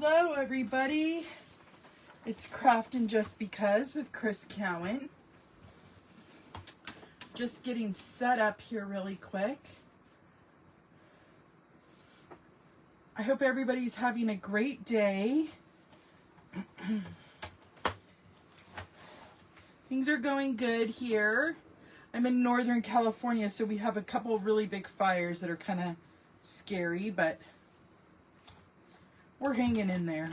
Hello everybody, it's Craftin' Just Because with Chris Cowan. Just getting set up here really quick. I hope everybody's having a great day. Things are going good here. I'm in Northern California, so we have a couple really big fires that are kind of scary, but we're hanging in there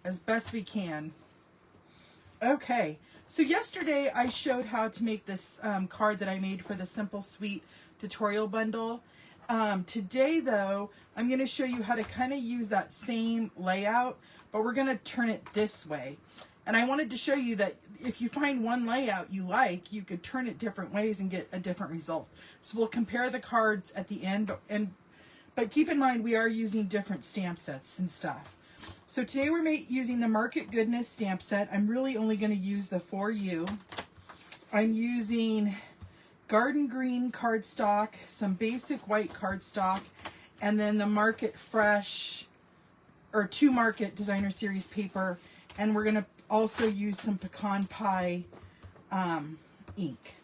as best we can. Okay, so yesterday I showed how to make this card that I made for the Simple Sweet tutorial bundle. Today though, I'm going to show you how to kind of use that same layout, but we're going to turn it this way. And I wanted to show you that if you find one layout you like, you could turn it different ways and get a different result. So we'll compare the cards at the end, but keep in mind we are using different stamp sets and stuff. So today we're using the Market Goodness stamp set. I'm really only going to use the 4U. I'm using Garden Green cardstock, some basic white cardstock, and then the Market Fresh, or 2 Market Designer Series paper. And we're going to also use some pecan pie ink.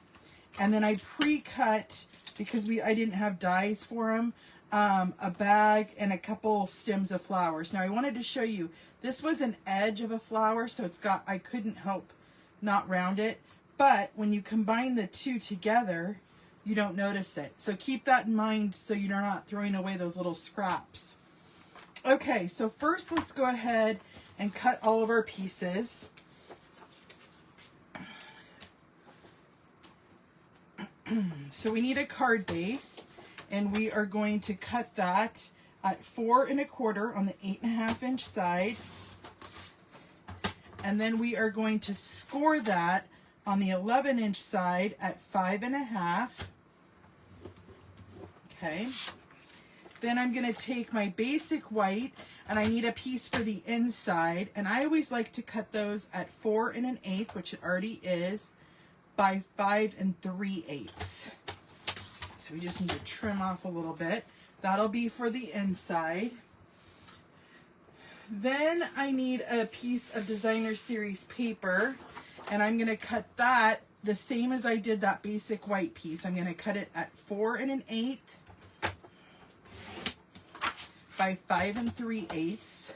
And then I pre-cut, because I didn't have dies for them, a bag and a couple stems of flowers. Now I wanted to show you, this was an edge of a flower, so I couldn't help not round it. But when you combine the two together, you don't notice it. So keep that in mind so you're not throwing away those little scraps. Okay, so first let's go ahead and cut all of our pieces. So we need a card base, and we are going to cut that at 4 1/4 on the 8.5 inch side. And then we are going to score that on the 11 inch side at 5 1/2. Okay. Then I'm going to take my basic white, and I need a piece for the inside, and I always like to cut those at 4 1/8, which it already is, by 5 3/8. So we just need to trim off a little bit. That'll be for the inside. Then I need a piece of Designer Series paper, and I'm going to cut that the same as I did that basic white piece. I'm going to cut it at 4 1/8 by 5 3/8.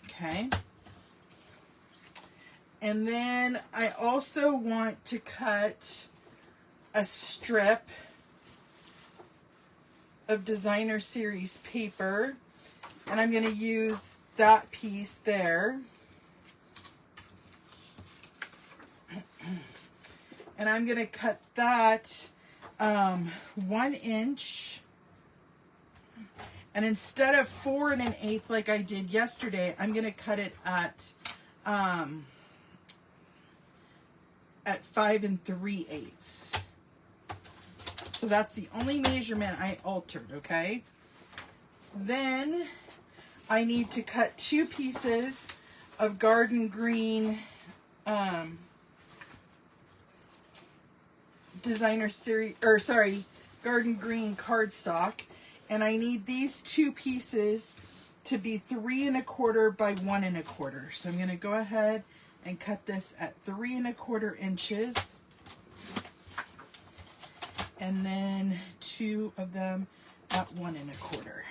Okay. And then I also want to cut a strip of Designer Series paper, and I'm going to use that piece there. And I'm going to cut that 1 inch. And instead of 4 1/8 like I did yesterday, I'm going to cut it at 5 3/8. So that's the only measurement I altered, okay? Then I need to cut 2 pieces of Garden Green Designer Series, Garden Green cardstock. And I need these 2 pieces to be 3 1/4 by 1 1/4. So I'm going to go ahead and cut this at 3 1/4 inches. And then 2 of them at 1 1/4.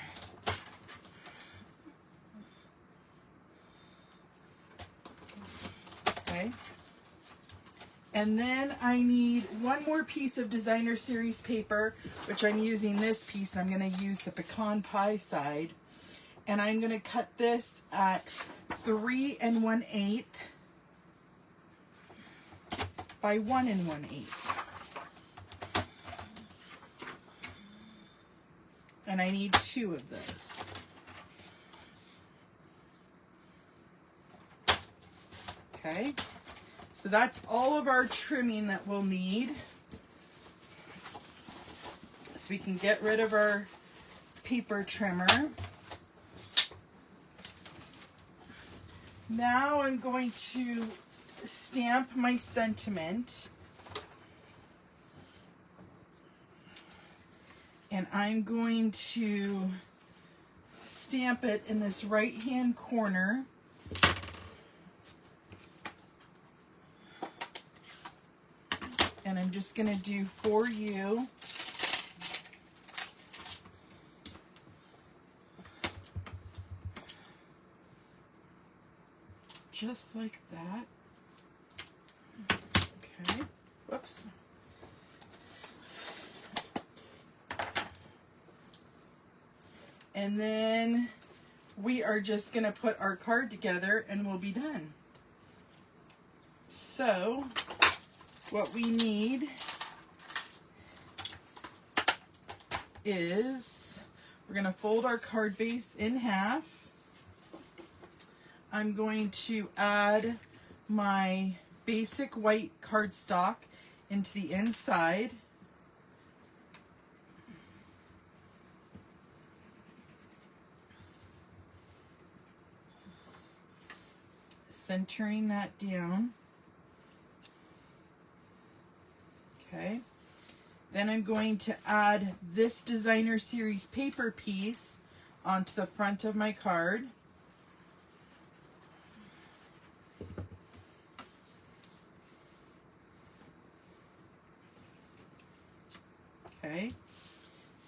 Okay. And then I need 1 more piece of Designer Series paper, which I'm using this piece. I'm going to use the pecan pie side. And I'm going to cut this at 3 1/8 by 1 1/8. And I need 2 of those. Okay, so that's all of our trimming that we'll need. So we can get rid of our paper trimmer. Now I'm going to stamp my sentiment. And I'm going to stamp it in this right-hand corner. And I'm just going to do For You. Just like that. Okay. Whoops. And then we are just going to put our card together and we'll be done. So, what we need is, we're going to fold our card base in half. I'm going to add my basic white cardstock into the inside. Centering that down. Okay. Then I'm going to add this Designer Series paper piece onto the front of my card. Okay.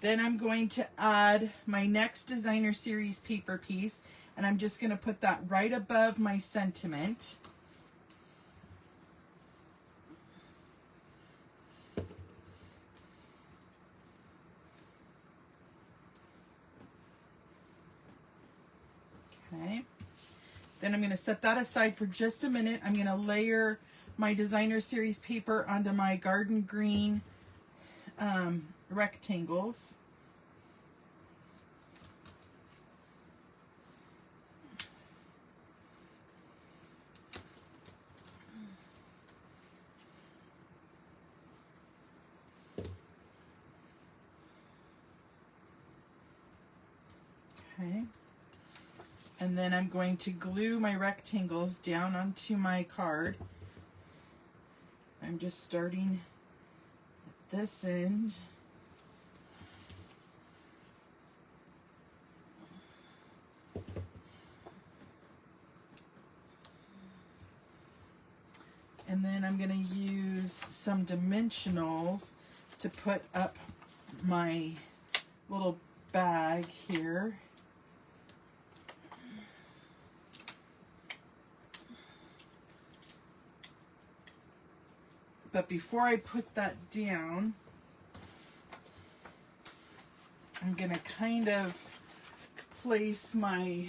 Then I'm going to add my next Designer Series paper piece, and I'm just going to put that right above my sentiment. Okay. Then I'm going to set that aside for just a minute. I'm going to layer my Designer Series paper onto my garden green rectangles. Okay. And then I'm going to glue my rectangles down onto my card. I'm just starting at this end. And then I'm going to use some dimensionals to put up my little bag here. But before I put that down, I'm going to kind of place my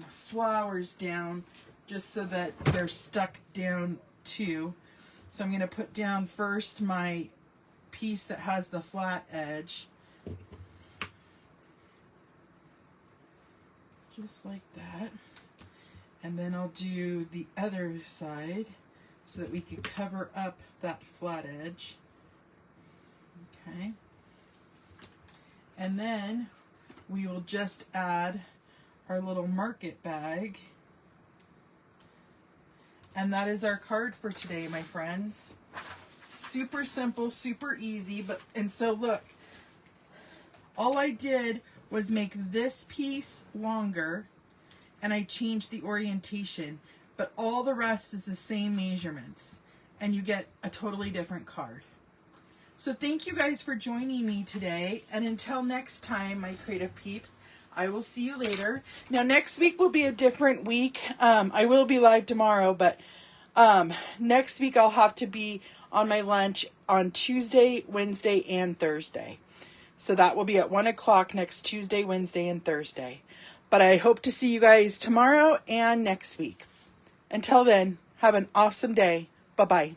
flowers down just so that they're stuck down too. So I'm going to put down first my piece that has the flat edge. Just like that. And then I'll do the other side so that we can cover up that flat edge. Okay. And then we will just add our little market bag. And that is our card for today, my friends. Super simple, super easy, and so look, all I did was make this piece longer and I changed the orientation, but all the rest is the same measurements and you get a totally different card. So thank you guys for joining me today, and until next time, my creative peeps, I will see you later. Now next week will be a different week. I will be live tomorrow, but next week I'll have to be on my lunch on Tuesday, Wednesday, and Thursday. So that will be at 1 o'clock next Tuesday, Wednesday, and Thursday. But I hope to see you guys tomorrow and next week. Until then, have an awesome day. Bye-bye.